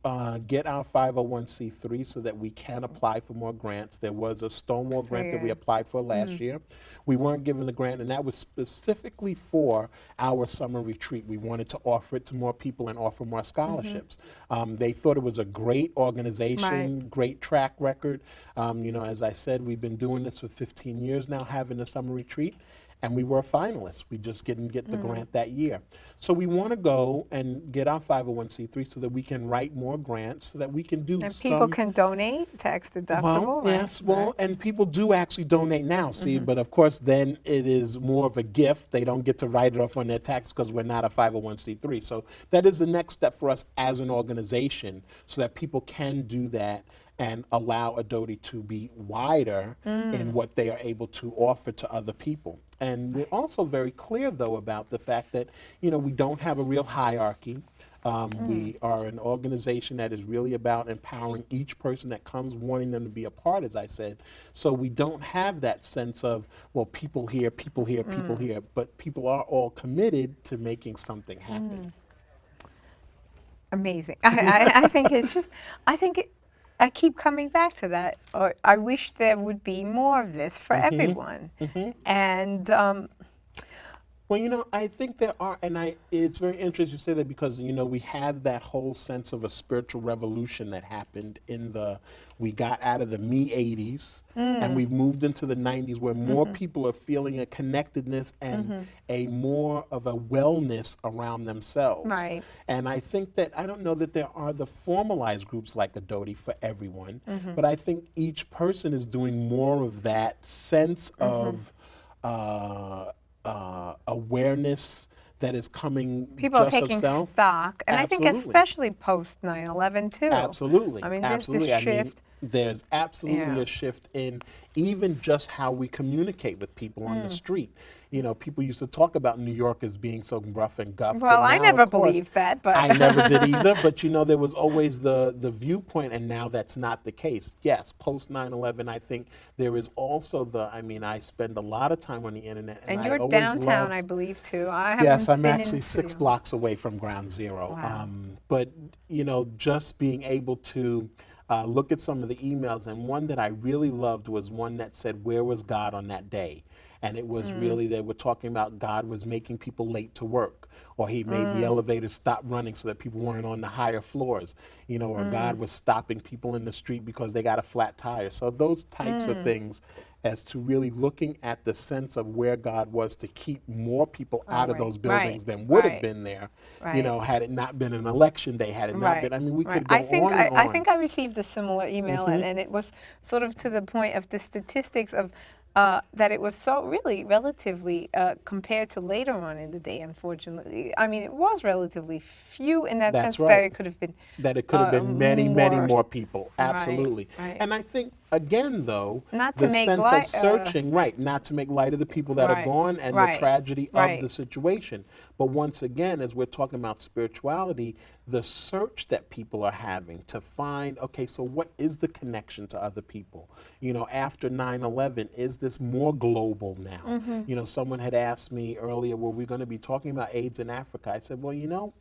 get our 501c3 so that we can apply for more grants. There was a Stonewall grant that we applied for last year. We weren't given the grant, and that was specifically for our summer retreat. We wanted to offer it to more people and offer more scholarships. They thought it was a great organization, great track record. You know, as I said, we've been doing this for 15 years now, having a summer retreat. And we were a finalist. We just didn't get the grant that year. So we want to go and get our 501c3 so that we can write more grants, so that we can do and people can donate tax deductible. Well, yes, well, and people do actually donate now, see, but of course then it is more of a gift. They don't get to write it off on their taxes because we're not a 501c3. So that is the next step for us as an organization so that people can do that and allow Adoti to be wider in what they are able to offer to other people. And we're also very clear, though, about the fact that, you know, we don't have a real hierarchy. We are an organization that is really about empowering each person that comes, wanting them to be a part, as I said. So we don't have that sense of, well, people here, people here, people here, but people are all committed to making something happen. Amazing. I think it's just, I keep coming back to that. Or I wish there would be more of this for everyone. And well, you know, I think there are, and it's very interesting you say that because, you know, we have that whole sense of a spiritual revolution that happened we got out of the me-80s and we've moved into the 90s where more people are feeling a connectedness and a more of a wellness around themselves. Right. And I think that, I don't know that there are the formalized groups like Adoti for everyone, but I think each person is doing more of that sense of awareness that is coming. People are just of taking self. stock, and Absolutely. I think especially post 9/11 too. Absolutely. I mean, absolutely. there's this I mean, shift. there's absolutely a shift in even just how we communicate with people on the street. You know, people used to talk about New York as being so rough and guff. Well, but I now, never of course, believed that, but I never did either. But you know, there was always the viewpoint, and now that's not the case. Yes, post 9/11, I think there is also I mean, I spend a lot of time on the internet, and I you're always downtown, loved, I believe, too. I haven't yes, I'm been in actually the 6 city. blocks away from Ground Zero. Wow. But you know, just being able to look at some of the emails, and one that I really loved was one that said, "Where was God on that day?" And it was really, they were talking about God was making people late to work, or he made the elevators stop running so that people weren't on the higher floors, you know, or God was stopping people in the street because they got a flat tire. So those types of things, as to really looking at the sense of where God was to keep more people out of those buildings than would have been there, you know, had it not been an election day, had it not been, I mean, we could go on and on. I think I received a similar email, and it was sort of to the point of the statistics of that it was so really relatively compared to later on in the day, unfortunately. I mean, it was relatively few in that sense that it could have been. That it could have been many, many more people. Absolutely. Right. And I think, again, though, not to the make sense of searching, not to make light of the people that are gone and the tragedy of the situation. But once again, as we're talking about spirituality, the search that people are having to find, okay, so what is the connection to other people? You know, after 9/11, is this more global now? You know, someone had asked me earlier, were we going to be talking about AIDS in Africa? I said, well, you know,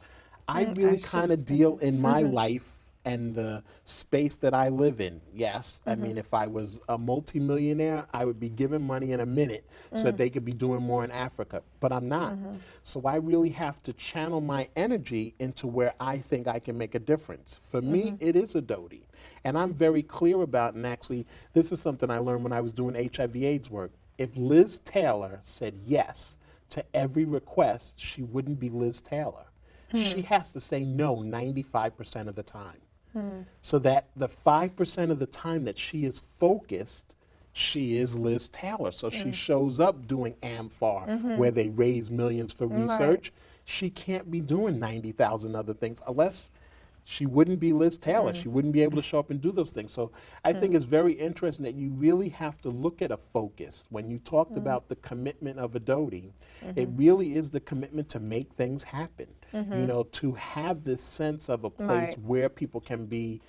I really kind of deal in my life and the space that I live in. Yes, I mean, if I was a multimillionaire, I would be giving money in a minute so that they could be doing more in Africa, but I'm not. So I really have to channel my energy into where I think I can make a difference. For me, it is Adoti. And I'm very clear about, and actually, this is something I learned when I was doing HIV/AIDS work. If Liz Taylor said yes to every request, she wouldn't be Liz Taylor. She has to say no 95% of the time. So that the 5% of the time that she is focused, she is Liz Taylor. So she shows up doing AMFAR, where they raise millions for research. She can't be doing 90,000 other things unless she wouldn't be Liz Taylor. She wouldn't be able to show up and do those things. So I think it's very interesting that you really have to look at a focus. When you talked about the commitment of Adoti, it really is the commitment to make things happen. You know, to have this sense of a place where people can be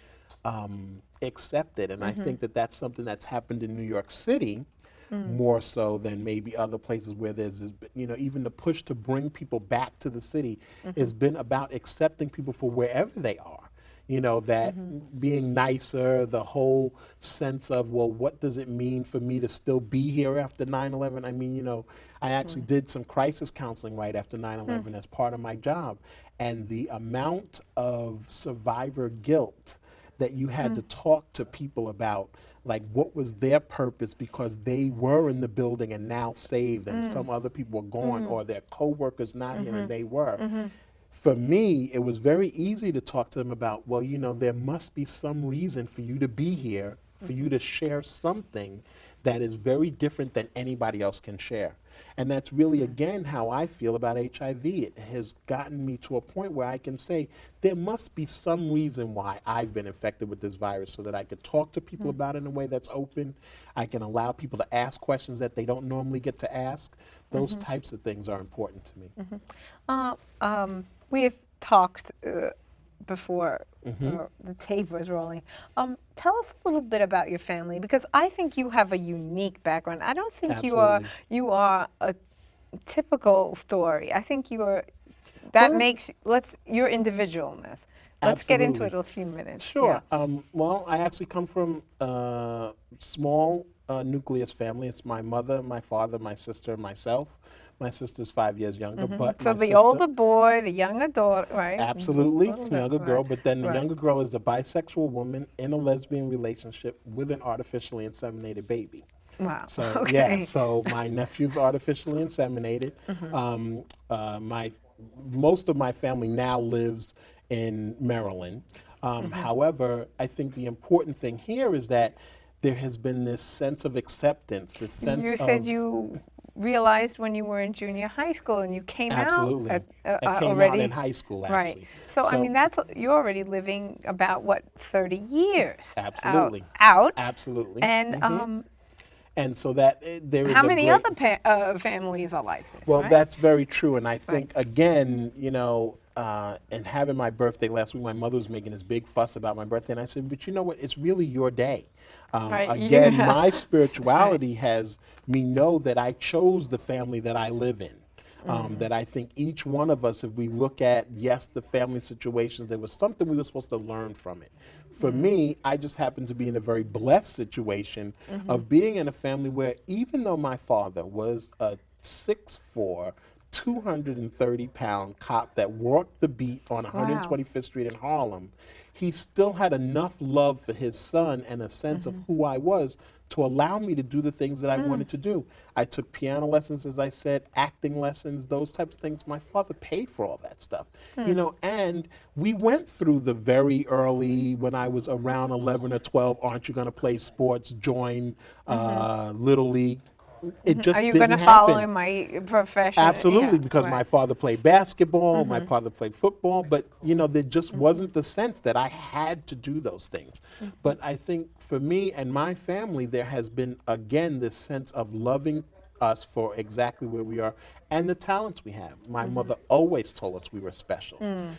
accepted. And I think that that's something that's happened in New York City more so than maybe other places where there's this, you know, even the push to bring people back to the city has been about accepting people for wherever they are. You know, that being nicer, the whole sense of, well, what does it mean for me to still be here after 9/11? I mean, you know, I actually did some crisis counseling right after 9/11 as part of my job. And the amount of survivor guilt that you had to talk to people about, like what was their purpose because they were in the building and now saved and some other people were gone or their co-workers not here and they were. For me, it was very easy to talk to them about, well, you know, there must be some reason for you to be here, for you to share something that is very different than anybody else can share. And that's really, again, how I feel about HIV. It has gotten me to a point where I can say, there must be some reason why I've been infected with this virus so that I could talk to people about it in a way that's open. I can allow people to ask questions that they don't normally get to ask. Those types of things are important to me. We have talked before the tape was rolling. Tell us a little bit about your family, because I think you have a unique background. I don't think Absolutely. you are a typical story. I think that makes your individualness. Let's get into it in a few minutes. Sure. Yeah. Well, I actually come from a small nucleus family. It's my mother, my father, my sister, and myself. My sister's 5 years younger, but So my the sister, older boy, the younger daughter, right? absolutely, Little younger girl. But then the Right. younger girl is a bisexual woman in a lesbian relationship with an artificially inseminated baby. Wow. So Okay. yeah, so my nephew's artificially inseminated. Most of my family now lives in Maryland. However, I think the important thing here is that there has been this sense of acceptance, this sense You of said you realized when you were in junior high school and you came absolutely. out I came already. out in high school actually. Right. So I mean, you're already living about what, 30 years absolutely out. absolutely. And And so that there is how a many great, other families are like this? well, right? that's very true. And I think, again, and having my birthday last week, my mother was making this big fuss about my birthday. And I said, but you know what? It's really your day. Right, Again, yeah. my spirituality has me know that I chose the family that I live in. That I think each one of us, if we look at, yes, the family situations, there was something we were supposed to learn from it. For me, I just happened to be in a very blessed situation of being in a family where even though my father was a 6'4", 230-pound cop that worked the beat on 125th Street in Harlem, he still had enough love for his son and a sense of who I was to allow me to do the things that I wanted to do. I took piano lessons, as I said, acting lessons, those types of things. My father paid for all that stuff, and we went through the very early, when I was around 11 or 12, aren't you going to play sports, join Little League. It just Are you didn't going to follow happen. in my profession? Absolutely, Yeah, because right. my father played basketball, my father played football, but there just wasn't the sense that I had to do those things. But I think for me and my family, there has been, again, this sense of loving us for exactly where we are and the talents we have. My mother always told us we were special, and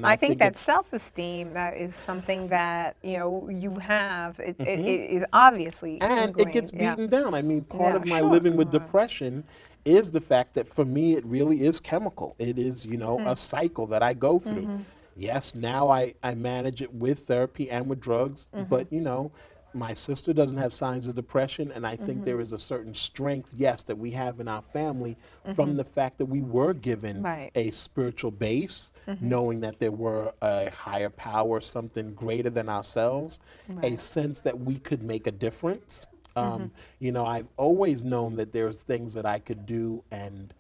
I think that it's, self-esteem, that is something that you have. It is obviously and it ingrained. gets Yeah. beaten down. I mean, part Yeah, of my sure. living with depression is the fact that for me it really is chemical. It is, a cycle that I go through. Yes, now I manage it with therapy and with drugs, but my sister doesn't have signs of depression, and I think there is a certain strength, yes, that we have in our family from the fact that we were given Right. a spiritual base, knowing that there were a higher power, something greater than ourselves, a sense that we could make a difference. I've always known that there's things that I could do, and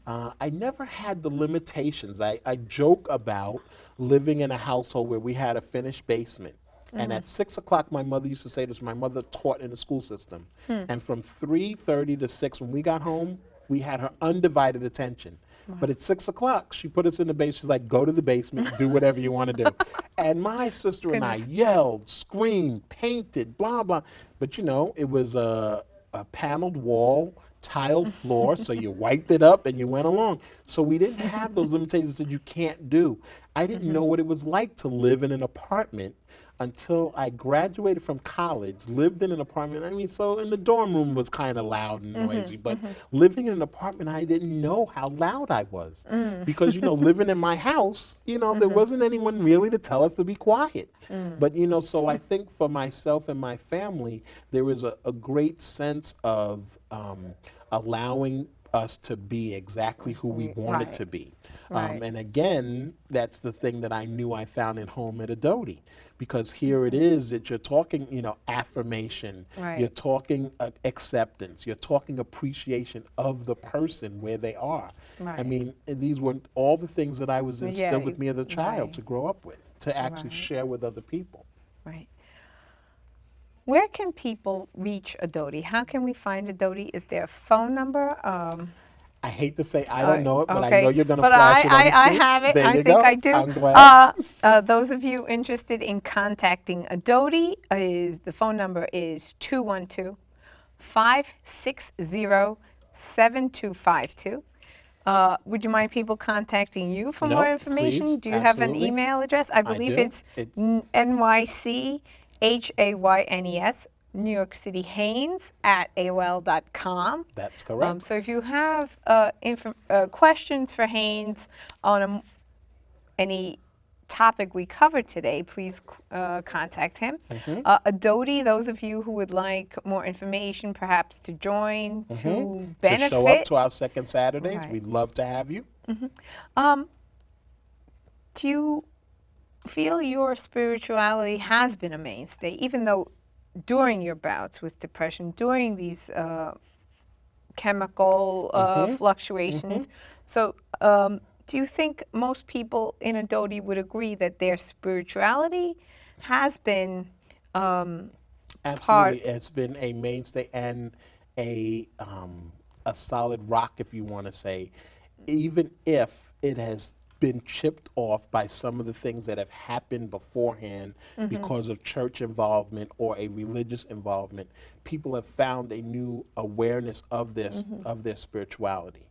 I never had the limitations. I joke about living in a household where we had a finished basement. And at 6 o'clock, my mother used to say this. My mother taught in the school system. And from 3:30 to 6, when we got home, we had her undivided attention. But at 6 o'clock, she put us in the basement. She's like, go to the basement, do whatever you want to do. And my sister and I yelled, screamed, painted, blah, blah. But it was a paneled wall, tiled floor, so you wiped it up and you went along. So we didn't have those limitations that you can't do. I didn't know what it was like to live in an apartment until I graduated from college, lived in an apartment. I mean, so in the dorm room was kind of loud and noisy, but living in an apartment, I didn't know how loud I was. Because, living in my house, there wasn't anyone really to tell us to be quiet. But, so I think for myself and my family, there was a great sense of allowing us to be exactly who we wanted to be. And again, that's the thing that I knew I found at home at Adoti. Because here it is that you're talking, affirmation, you're talking acceptance, you're talking appreciation of the person where they are. I mean, these were all the things that I was instilled with me as a child to grow up with, to actually share with other people. Right. Where can people reach Adoti? How can we find Adoti? Is there a phone number? I hate to say I don't know it, but okay. I know you're going to But flash it on the I screen. have it. There I you think go. I do. I'm glad. Those of you interested in contacting Adoti, the phone number is 212-560-7252. Would you mind people contacting you for No, more information? please, Do you have an absolutely. email address? I believe do. it's It's- NYCHAYNES, New York City Haynes at AOL.com. That's correct. So if you have questions for Haynes on any topic we covered today, please contact him. Adoti, those of you who would like more information, perhaps to join, to benefit. To show up to our second Saturdays, Right. we'd love to have you. Do you feel your spirituality has been a mainstay, even though during your bouts with depression, during these chemical fluctuations? So do you think most people in Adoti would agree that their spirituality has been Absolutely, it's been a mainstay and a solid rock, if you want to say, even if it has been chipped off by some of the things that have happened beforehand because of church involvement or a religious involvement. People have found a new awareness of their spirituality,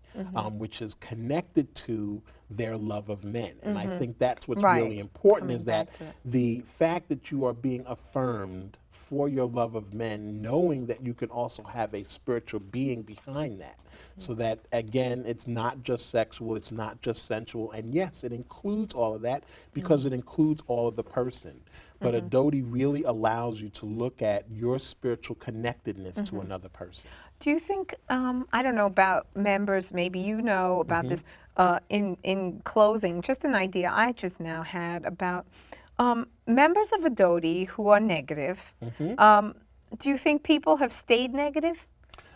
which is connected to their love of men. And I think that's what's really important, is that the fact that you are being affirmed for your love of men, knowing that you can also have a spiritual being behind that. So that, again, it's not just sexual, it's not just sensual, and yes, it includes all of that because it includes all of the person. But Adoti really allows you to look at your spiritual connectedness to another person. Do you think, I don't know about members, maybe you know about this, in closing, just an idea I just now had about members of Adoti who are negative, do you think people have stayed negative?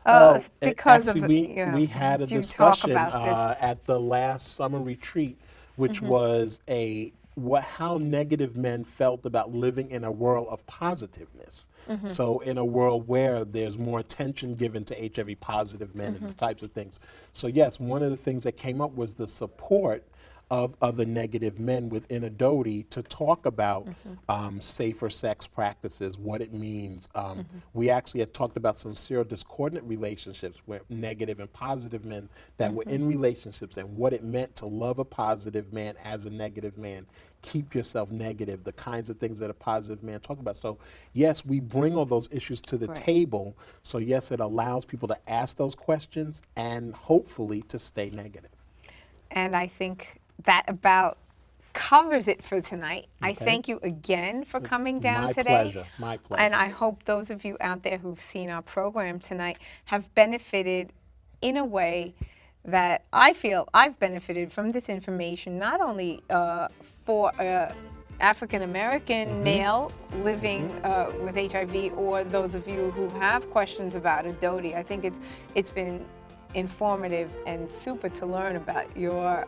Because actually, we had a discussion at the last summer retreat, which was how negative men felt about living in a world of positiveness. So in a world where there's more attention given to HIV positive men and the types of things. So yes, one of the things that came up was the support of other negative men within Adoti to talk about safer sex practices, what it means. We actually had talked about some serial discordant relationships with negative and positive men that were in relationships, and what it meant to love a positive man as a negative man. Keep yourself negative, the kinds of things that a positive man talk about. So yes, we bring all those issues to the table. So yes, it allows people to ask those questions and hopefully to stay negative. And I think that about covers it for tonight. I thank you again for coming down today. My pleasure, my pleasure. And I hope those of you out there who've seen our program tonight have benefited in a way that I feel I've benefited from this information, not only for African American male living with HIV, or those of you who have questions about Adoti. I think it's been informative and super to learn about your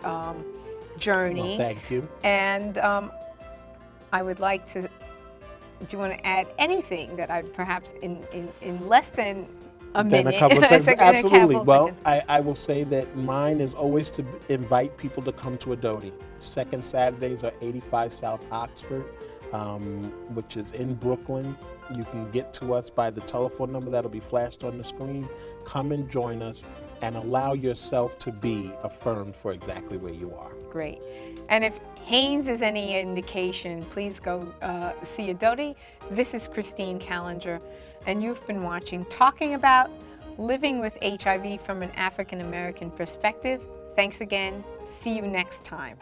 journey. Well, thank you. And I would like to, do you want to add anything that I perhaps in less than a minute? A couple of seconds. Absolutely. Well, second. I will say that mine is always to invite people to come to Adoti. Second Saturdays are 85 South Oxford, which is in Brooklyn. You can get to us by the telephone number that'll be flashed on the screen. Come and join us and allow yourself to be affirmed for exactly where you are. Great. And if Haynes is any indication, please go see Adoti. This is Christine Callinger, and you've been watching Talking About Living with HIV from an African American Perspective. Thanks again. See you next time.